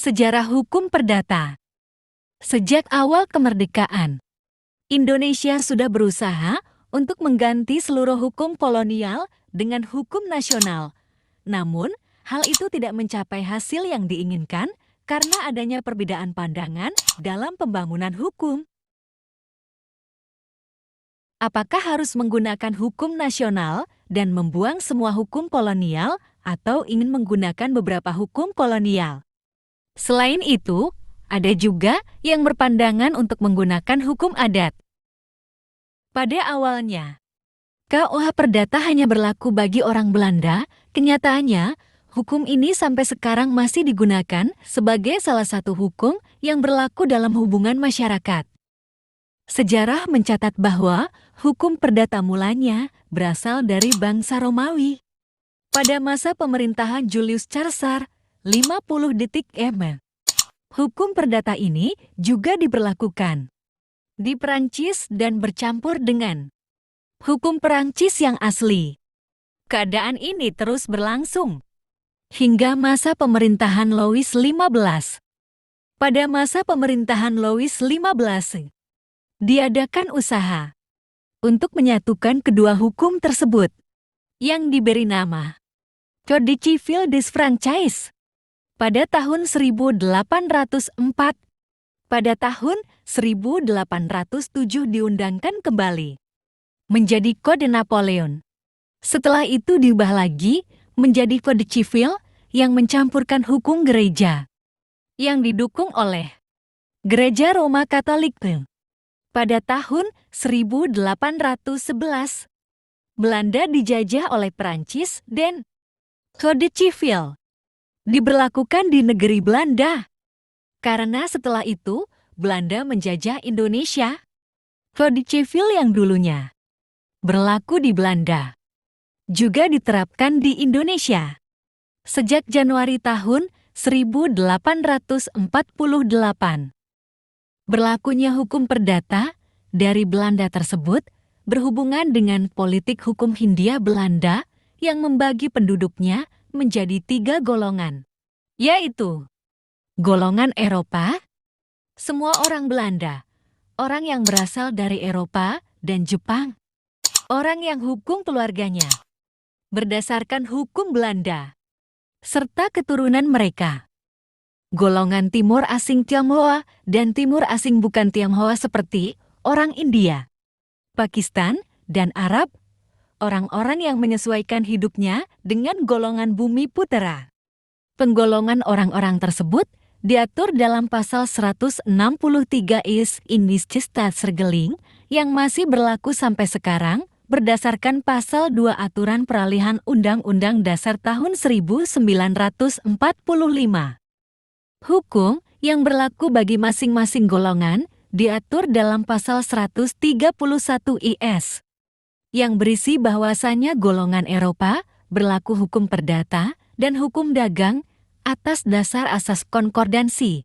Sejarah hukum perdata. Sejak awal kemerdekaan, Indonesia sudah berusaha untuk mengganti seluruh hukum kolonial dengan hukum nasional. Namun, hal itu tidak mencapai hasil yang diinginkan karena adanya perbedaan pandangan dalam pembangunan hukum. Apakah harus menggunakan hukum nasional dan membuang semua hukum kolonial atau ingin menggunakan beberapa hukum kolonial? Selain itu, ada juga yang berpandangan untuk menggunakan hukum adat. Pada awalnya, KUH Perdata hanya berlaku bagi orang Belanda. Kenyataannya, hukum ini sampai sekarang masih digunakan sebagai salah satu hukum yang berlaku dalam hubungan masyarakat. Sejarah mencatat bahwa hukum perdata mulanya berasal dari bangsa Romawi. Pada masa pemerintahan Julius Caesar, 50 detik M. Hukum perdata ini juga diberlakukan di Perancis dan bercampur dengan hukum Perancis yang asli. Keadaan ini terus berlangsung hingga masa pemerintahan Louis XV. Pada masa pemerintahan Louis XV, diadakan usaha untuk menyatukan kedua hukum tersebut yang diberi nama Code Civil des Franchise. Pada tahun 1804, pada tahun 1807 diundangkan kembali menjadi Kode Napoleon. Setelah itu diubah lagi menjadi Kode Civil yang mencampurkan hukum gereja yang didukung oleh Gereja Roma Katolik. Pada tahun 1811, Belanda dijajah oleh Perancis dan Kode Civil diberlakukan di negeri Belanda. Karena setelah itu, Belanda menjajah Indonesia. Kode Civil yang dulunya berlaku di Belanda juga diterapkan di Indonesia. Sejak Januari tahun 1848, berlakunya hukum perdata dari Belanda tersebut berhubungan dengan politik hukum Hindia Belanda yang membagi penduduknya menjadi 3 golongan, yaitu golongan Eropa, semua orang Belanda, orang yang berasal dari Eropa dan Jepang, orang yang hukum keluarganya berdasarkan hukum Belanda, serta keturunan mereka. Golongan Timur Asing Tionghoa dan Timur Asing bukan Tionghoa seperti orang India, Pakistan, dan Arab, orang-orang yang menyesuaikan hidupnya dengan golongan bumi putera. Penggolongan orang-orang tersebut diatur dalam pasal 163 is Indische Staatsregeling yang masih berlaku sampai sekarang berdasarkan pasal 2 Aturan Peralihan Undang-Undang Dasar tahun 1945. Hukum yang berlaku bagi masing-masing golongan diatur dalam pasal 131 IS yang berisi bahwasannya golongan Eropa berlaku hukum perdata dan hukum dagang atas dasar asas konkordansi.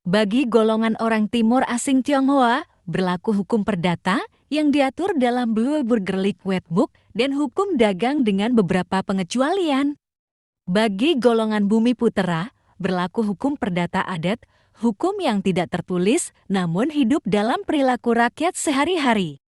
Bagi golongan orang Timur Asing Tionghoa berlaku hukum perdata yang diatur dalam Blue Burgerlijk Wetboek dan hukum dagang dengan beberapa pengecualian. Bagi golongan bumi putera berlaku hukum perdata adat, hukum yang tidak tertulis namun hidup dalam perilaku rakyat sehari-hari.